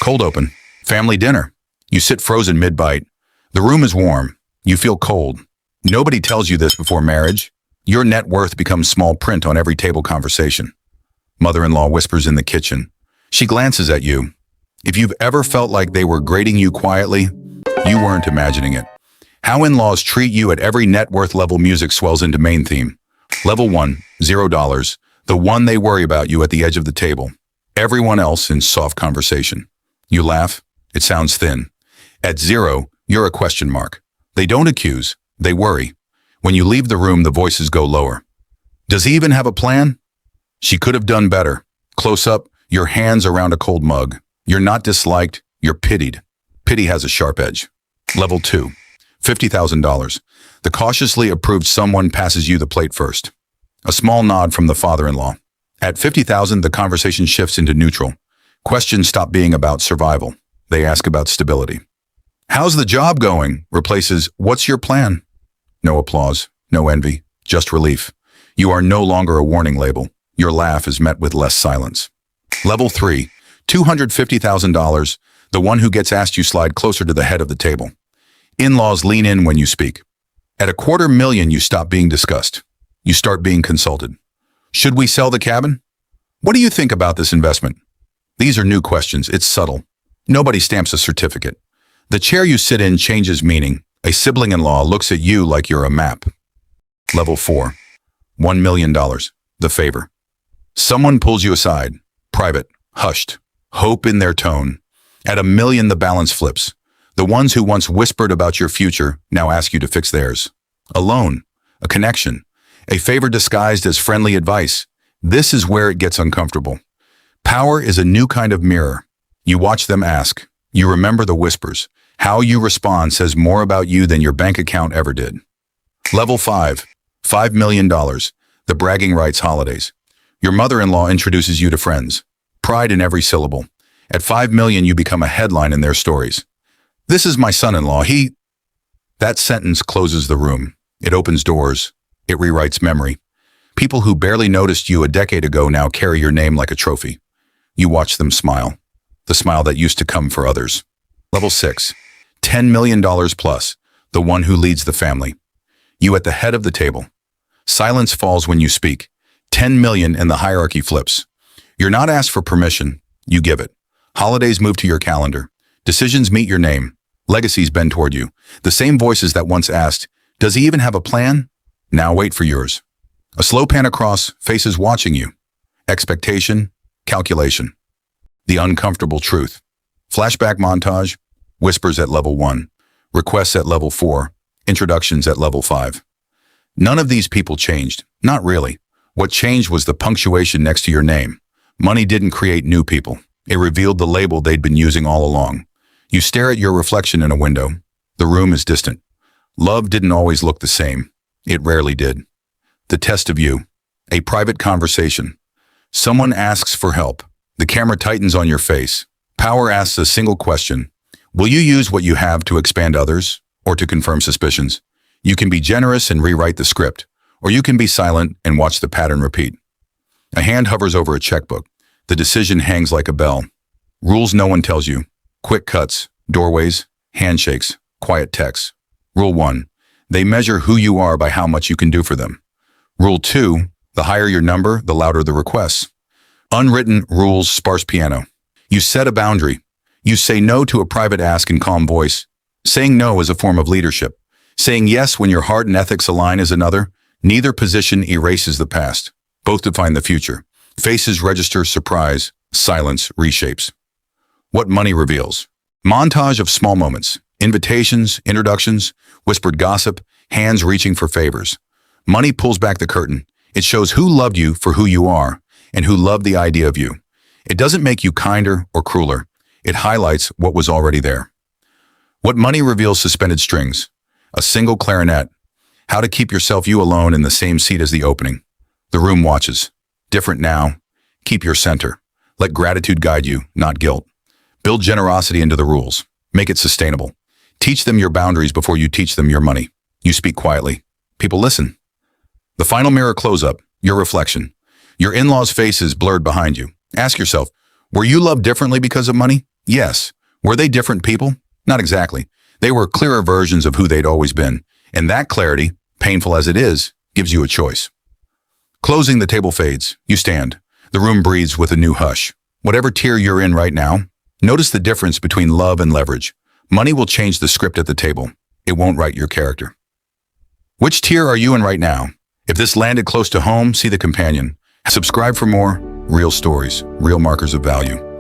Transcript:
Cold open. Family dinner. You sit frozen mid-bite. The room is warm. You feel cold. Nobody tells you this before marriage. Your net worth becomes small print on every table conversation. Mother-in-law whispers in the kitchen. She glances at you. If you've ever felt like they were grading you quietly, you weren't imagining it. How in-laws treat you at every net worth level. Music swells into main theme. Level 1, $0. The one they worry about you at the edge of the table. Everyone else in soft conversation. You laugh. It sounds thin. At 0, you're a question mark. They don't accuse. They worry. When you leave the room, the voices go lower. Does he even have a plan? She could have done better. Close up, your hands around a cold mug. You're not disliked. You're pitied. Pity has a sharp edge. Level 2, $50,000. The cautiously approved someone passes you the plate first. A small nod from the father-in-law. At $50,000, the conversation shifts into neutral. Questions stop being about survival. They ask about stability. How's the job going? Replaces, what's your plan? No applause, no envy, just relief. You are no longer a warning label. Your laugh is met with less silence. Level 3, $250,000. The one who gets asked, you slide closer to the head of the table. In-laws lean in when you speak. At $250,000, you stop being discussed. You start being consulted. Should we sell the cabin? What do you think about this investment? These are new questions. It's subtle. Nobody stamps a certificate. The chair you sit in changes meaning. A sibling-in-law looks at you like you're a map. Level 4, $1 million. The favor. Someone pulls you aside. Private, hushed, hope in their tone. At $1 million, the balance flips. The ones who once whispered about your future now ask you to fix theirs. A loan, a connection, a favor disguised as friendly advice. This is where it gets uncomfortable. Power is a new kind of mirror. You watch them ask. You remember the whispers. How you respond says more about you than your bank account ever did. Level 5, $5 million. The bragging rights holidays. Your mother-in-law introduces you to friends. Pride in every syllable. At $5 million, you become a headline in their stories. This is my son-in-law. That sentence closes the room. It opens doors. It rewrites memory. People who barely noticed you a decade ago now carry your name like a trophy. You watch them smile. The smile that used to come for others. Level 6, $10 million plus. The one who leads the family. You at the head of the table. Silence falls when you speak. 10 million and the hierarchy flips. You're not asked for permission. You give it. Holidays move to your calendar. Decisions meet your name. Legacies bend toward you. The same voices that once asked, does he even have a plan? Now wait for yours. A slow pan across, faces watching you. Expectation, calculation. The uncomfortable truth. Flashback montage, whispers at level 1, requests at level 4, introductions at level 5. None of these people changed. Not really. What changed was the punctuation next to your name. Money didn't create new people. It revealed the label they'd been using all along. You stare at your reflection in a window. The room is distant. Love didn't always look the same. It rarely did. The test of you. A private conversation. Someone asks for help. The camera tightens on your face. Power asks a single question. Will you use what you have to expand others or to confirm suspicions? You can be generous and rewrite the script, or you can be silent and watch the pattern repeat. A hand hovers over a checkbook. The decision hangs like a bell. Rules no one tells you. Quick cuts, doorways, handshakes, quiet texts. Rule 1. They measure who you are by how much you can do for them. Rule 2. The higher your number, the louder the requests. Unwritten rules, sparse piano. You set a boundary. You say no to a private ask in calm voice. Saying no is a form of leadership. Saying yes when your heart and ethics align is another. Neither position erases the past. Both define the future. Faces register surprise. Silence reshapes. What money reveals. Montage of small moments. Invitations, introductions, whispered gossip, hands reaching for favors. Money pulls back the curtain. It shows who loved you for who you are and who loved the idea of you. It doesn't make you kinder or crueler. It highlights what was already there. What money reveals. Suspended strings. A single clarinet. How to keep yourself you alone in the same seat as the opening. The room watches. Different now. Keep your center. Let gratitude guide you, not guilt. Build generosity into the rules. Make it sustainable. Teach them your boundaries before you teach them your money. You speak quietly. People listen. The final mirror close-up, your reflection. Your in-laws' faces blurred behind you. Ask yourself, were you loved differently because of money? Yes. Were they different people? Not exactly. They were clearer versions of who they'd always been, and that clarity, painful as it is, gives you a choice. Closing, the table fades. You stand. The room breathes with a new hush. Whatever tier you're in right now, notice the difference between love and leverage. Money will change the script at the table. It won't write your character. Which tier are you in right now? If this landed close to home, see The Companion. Subscribe for more real stories, real markers of value.